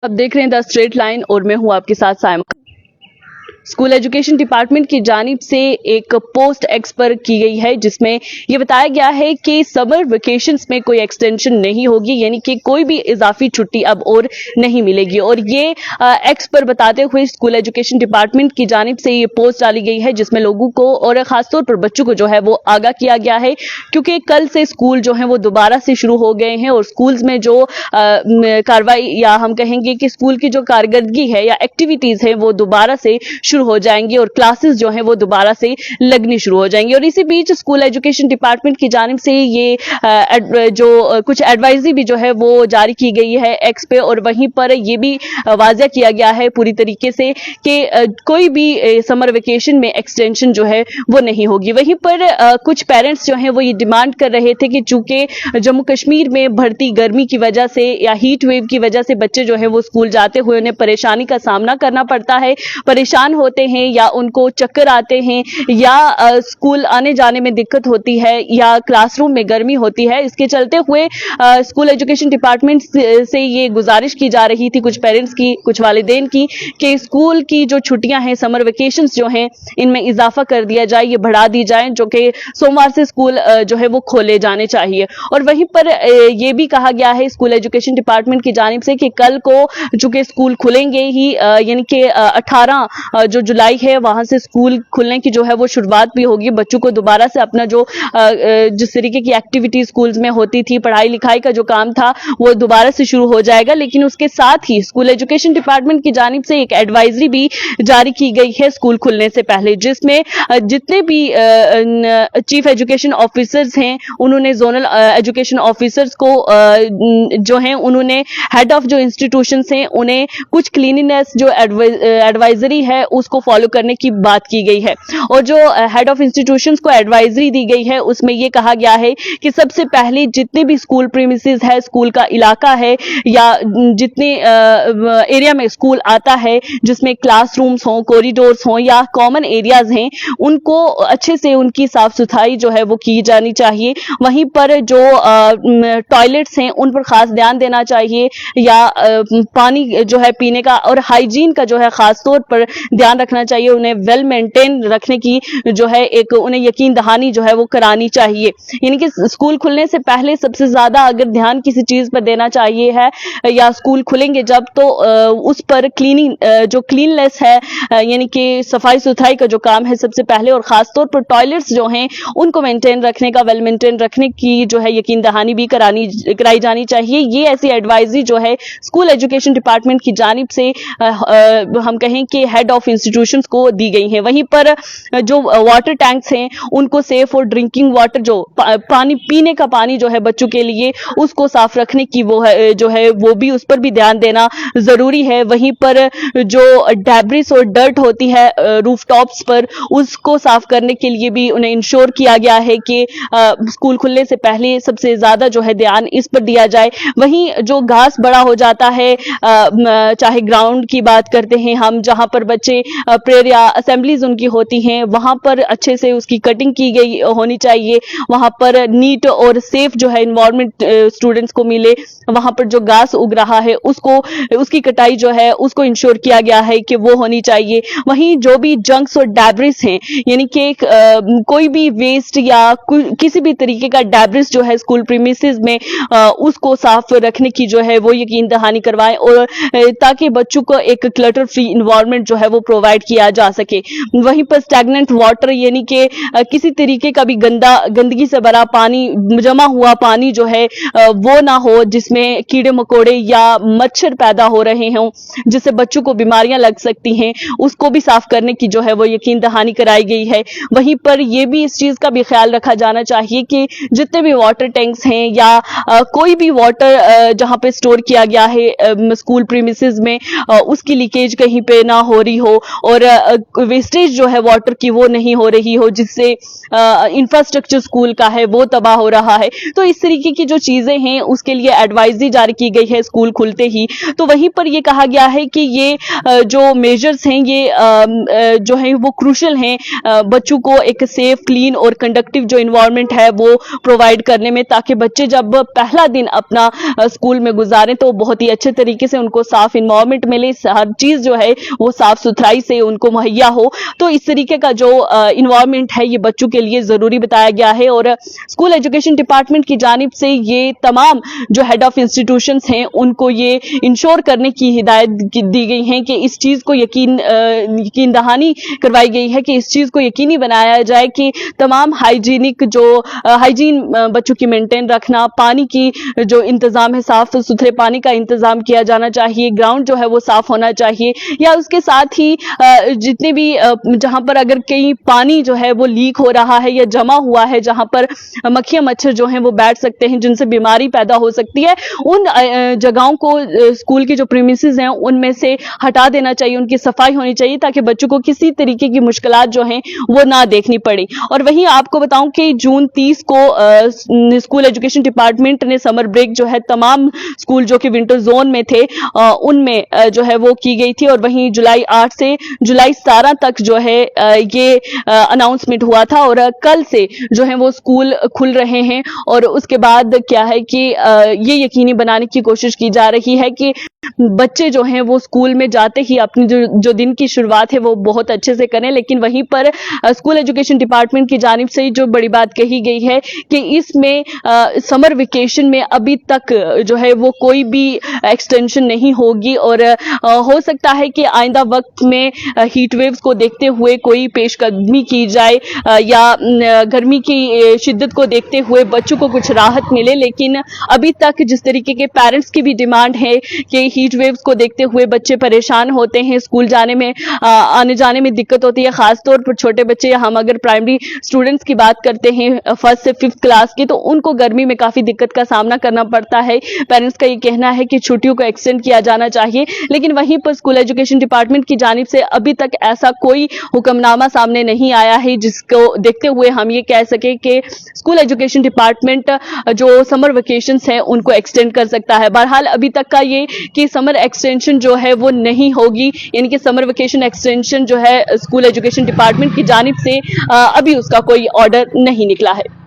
आप देख रहे हैं द स्ट्रेट लाइन और मैं हूं आपके साथ साइमा। स्कूल एजुकेशन डिपार्टमेंट की जानिब से एक पोस्ट एक्स पर की गई है जिसमें यह बताया गया है कि समर वेकेशंस में कोई एक्सटेंशन नहीं होगी, यानी कि कोई भी इजाफी छुट्टी अब और नहीं मिलेगी। और ये एक्स पर बताते हुए स्कूल एजुकेशन डिपार्टमेंट की जानिब से ये पोस्ट डाली गई है जिसमें लोगों को और खासतौर पर बच्चों को जो है वो आगाह किया गया है, क्योंकि कल से स्कूल जो है वो दोबारा से शुरू हो गए हैं और स्कूल्स में जो कार्रवाई या हम कहेंगे कि स्कूल की जो कारकर्दगी है या एक्टिविटीज है वो दोबारा से शुरू हो जाएंगी और क्लासेस जो हैं वो दोबारा से लगनी शुरू हो जाएंगी। और इसी बीच स्कूल एजुकेशन डिपार्टमेंट की जानिब से ये जो कुछ एडवाइजरी भी जो है वो जारी की गई है एक्स पे, और वहीं पर ये भी वाज़ेह किया गया है पूरी तरीके से कि कोई भी समर वेकेशन में एक्सटेंशन जो है वो नहीं होगी। वहीं पर कुछ पेरेंट्स जो हैं वो ये डिमांड कर रहे थे कि चूंकि जम्मू कश्मीर में बढ़ती गर्मी की वजह से या हीट वेव की वजह से बच्चे जो है वो स्कूल जाते हुए उन्हें परेशानी का सामना करना पड़ता है, परेशान होते हैं या उनको चक्कर आते हैं या स्कूल आने जाने में दिक्कत होती है या क्लासरूम में गर्मी होती है। इसके चलते हुए स्कूल एजुकेशन डिपार्टमेंट से ये गुजारिश की जा रही थी कुछ पेरेंट्स की, कुछ वालिदैन की, कि स्कूल की जो छुट्टियां हैं, समर वेकेशंस जो हैं, इनमें इजाफा कर दिया जाए, ये बढ़ा दी जाए, जो कि सोमवार से स्कूल जो है वो खोले जाने चाहिए। और वहीं पर ये भी कहा गया है स्कूल एजुकेशन डिपार्टमेंट की जानिब से कि कल को चूंकि स्कूल खुलेंगे ही, यानी कि 18 जो जुलाई है वहां से स्कूल खुलने की जो है वो शुरुआत भी होगी। बच्चों को दोबारा से अपना जो जिस तरीके की एक्टिविटी स्कूल्स में होती थी, पढ़ाई लिखाई का जो काम था वो दोबारा से शुरू हो जाएगा। लेकिन उसके साथ ही स्कूल एजुकेशन डिपार्टमेंट की जानिब से एक एडवाइजरी भी जारी की गई है स्कूल खुलने से पहले, जिसमें जितने भी चीफ एजुकेशन ऑफिसर्स हैं उन्होंने जोनल एजुकेशन ऑफिसर्स को जो हैं उन्होंने हेड ऑफ जो इंस्टीट्यूशंस हैं उन्हें कुछ क्लीनिनेस जो एडवाइजरी है उसको फॉलो करने की बात की गई है। और जो हेड ऑफ इंस्टीट्यूशंस को एडवाइजरी दी गई है उसमें यह कहा गया है कि सबसे पहले जितने भी स्कूल प्रीमिसेस है, स्कूल का इलाका है या जितने एरिया में स्कूल आता है जिसमें क्लासरूम्स हों, कॉरिडोर्स हों या कॉमन एरियाज हैं, उनको अच्छे से उनकी साफ सफाई जो है वो की जानी चाहिए। वहीं पर जो टॉयलेट्स हैं उन पर खास ध्यान देना चाहिए या पानी जो है पीने का और हाइजीन का जो है खास तौर पर ध्यान रखना चाहिए। उन्हें वेल मेंटेन रखने की जो है एक उन्हें यकीन दहानी जो है वो करानी चाहिए। यानी कि स्कूल खुलने से पहले सबसे ज्यादा अगर ध्यान किसी चीज पर देना चाहिए है या स्कूल खुलेंगे जब, तो उस पर क्लीनिंग जो क्लीननेस है यानी कि सफाई सुथराई का जो काम है सबसे पहले, और खासतौर पर टॉयलेट्स जो हैं उनको मेंटेन रखने का, वेल मेंटेन रखने की जो है यकीन दहानी भी कराई जानी चाहिए। ये ऐसी एडवाइजरी जो है स्कूल एजुकेशन डिपार्टमेंट की जानिब से हम कहें कि हेड ऑफ इंस्टीट्यूशंस को दी गई है। वहीं पर जो वाटर टैंक्स हैं उनको सेफ और ड्रिंकिंग वाटर जो पानी पीने का पानी जो है बच्चों के लिए उसको साफ रखने की वो है जो है वो भी उस पर भी ध्यान देना जरूरी है। वहीं पर जो डेब्रिस और डर्ट होती है रूफ टॉप्स पर, उसको साफ करने के लिए भी उन्हें इंश्योर किया गया है कि स्कूल खुलने से पहले सबसे ज्यादा जो है ध्यान इस पर दिया जाए। वहीं जो घास बड़ा हो जाता है, चाहे ग्राउंड की बात करते हैं हम, जहां पर बच्चे प्रेयर या असेंबलीज उनकी होती हैं, वहां पर अच्छे से उसकी कटिंग की गई होनी चाहिए। वहां पर नीट और सेफ जो है एनवायरनमेंट स्टूडेंट्स को मिले। वहां पर जो घास उग रहा है उसकी कटाई जो है उसको इंश्योर किया गया है कि वो होनी चाहिए। वहीं जो भी जंक्स और डैब्रिस हैं, यानी कि कोई भी वेस्ट या किसी भी तरीके का डैब्रिस जो है स्कूल प्रीमिसेस में उसको साफ रखने की जो है वो यकीन दहानी करवाएं, और ताकि बच्चों को एक क्लटर फ्री एनवायरनमेंट जो है वो प्रोवाइड किया जा सके। वहीं पर स्टैग्नेंट वाटर यानी कि किसी तरीके का भी गंदगी से भरा पानी, जमा हुआ पानी जो है वो ना हो जिसमें कीड़े मकोड़े या मच्छर पैदा हो रहे हों जिससे बच्चों को बीमारियां लग सकती हैं, उसको भी साफ करने की जो है वो यकीन दहानी कराई गई है। वहीं पर यह भी इस चीज का भी ख्याल रखा जाना चाहिए कि जितने भी वाटर टैंक्स हैं या कोई भी वाटर जहां पे स्टोर किया गया है स्कूल प्रीमिसेस में, उसकी लीकेज कहीं पे ना हो रही हो, اور ویسٹیج جو ہے واٹر کی وہ نہیں ہو رہی ہو، جس سے انفراسٹرکچر اسکول کا ہے وہ تباہ ہو رہا ہے. تو اس طریقے کی جو چیزیں ہیں اس کے لیے ایڈوائزری جاری کی گئی ہے اسکول کھلتے ہی. تو وہیں پر یہ کہا گیا ہے کہ یہ جو میجرز ہیں یہ جو ہیں وہ کروشل ہیں بچوں کو ایک سیف، کلین اور کنڈکٹیو جو انوائرمنٹ ہے وہ پرووائڈ کرنے میں، تاکہ بچے جب پہلا دن اپنا اسکول میں گزاریں تو بہت ہی اچھے طریقے سے ان کو صاف انوائرمنٹ ملے، ہر چیز جو ہے وہ صاف ستھرائی سے ان کو مہیا ہو. تو اس طریقے کا جو انوائرمنٹ ہے یہ بچوں کے لیے ضروری بتایا گیا ہے. اور اسکول ایجوکیشن ڈپارٹمنٹ کی جانب سے یہ تمام جو ہیڈ آف انسٹیٹیوشنز ہیں ان کو یہ انشور کرنے کی ہدایت دی گئی ہے کہ اس چیز کو یقین دہانی کروائی گئی ہے کہ اس چیز کو یقینی بنایا جائے کہ تمام ہائیجین بچوں کی مینٹین رکھنا، پانی کی جو انتظام ہے صاف ستھرے پانی کا انتظام کیا جانا چاہیے، گراؤنڈ جو ہے وہ صاف ہونا چاہیے، یا اس کے ساتھ ہی جتنے بھی جہاں پر اگر کہیں پانی جو ہے وہ لیک ہو رہا ہے یا جمع ہوا ہے، جہاں پر مکھیاں مچھر جو ہیں وہ بیٹھ سکتے ہیں جن سے بیماری پیدا ہو سکتی ہے، ان جگہوں کو اسکول کی جو پریمیسز ہیں ان میں سے ہٹا دینا چاہیے، ان کی صفائی ہونی چاہیے تاکہ بچوں کو کسی طریقے کی مشکلات جو ہیں وہ نہ دیکھنی پڑے. اور وہیں آپ کو بتاؤں کہ جون 30 کو اسکول ایجوکیشن ڈپارٹمنٹ نے سمر بریک جو ہے تمام اسکول جو کہ ونٹر زون میں تھے ان میں جو ہے وہ کی گئی تھی. اور وہیں جولائی 8 سے جولائی 17 تک جو ہے یہ اناؤنسمنٹ ہوا تھا، اور کل سے جو ہے وہ اسکول کھل رہے ہیں. اور اس کے بعد کیا ہے کہ یہ یقینی بنانے کی کوشش کی جا رہی ہے کہ بچے جو ہیں وہ اسکول میں جاتے ہی اپنی جو دن کی شروعات ہے وہ بہت اچھے سے کریں. لیکن وہیں پر اسکول ایجوکیشن ڈپارٹمنٹ کی جانب سے جو بڑی بات کہی گئی ہے کہ اس میں سمر ویکیشن میں ابھی تک جو ہے وہ کوئی بھی ایکسٹینشن نہیں ہوگی، اور ہو سکتا ہے کہ آئندہ وقت میں ہیٹ ویوز کو دیکھتے ہوئے کوئی پیش قدمی کی جائے یا گرمی کی شدت کو دیکھتے ہوئے بچوں کو کچھ راحت ملے. لیکن ابھی تک جس طریقے کے پیرنٹس کی بھی ڈیمانڈ ہے کہ ہیٹ ویوز کو دیکھتے ہوئے بچے پریشان ہوتے ہیں، اسکول جانے میں آنے جانے میں دقت ہوتی ہے، خاص طور پر چھوٹے بچے. ہم اگر پرائمری اسٹوڈنٹس کی بات کرتے ہیں 1st سے 5th کلاس کی، تو ان کو گرمی میں کافی دقت کا سامنا کرنا پڑتا ہے. پیرنٹس کا یہ کہنا ہے کہ چھٹیوں کو ایکسٹینڈ کیا جانا چاہیے، لیکن وہیں پر اسکول ایجوکیشن ڈپارٹمنٹ کی جانب سے ابھی تک ایسا کوئی حکم نامہ سامنے نہیں آیا ہے جس کو دیکھتے ہوئے ہم یہ کہہ سکیں کہ اسکول ایجوکیشن ڈپارٹمنٹ جو سمر ویکیشنز ہیں ان کو ایکسٹینڈ کر سکتا ہے. بہرحال ابھی تک کا یہ کہ سمر ایکسٹینشن جو ہے وہ نہیں ہوگی، یعنی کہ سمر ویکیشن ایکسٹینشن جو ہے اسکول ایجوکیشن ڈپارٹمنٹ کی جانب سے ابھی اس کا کوئی آرڈر نہیں نکلا ہے.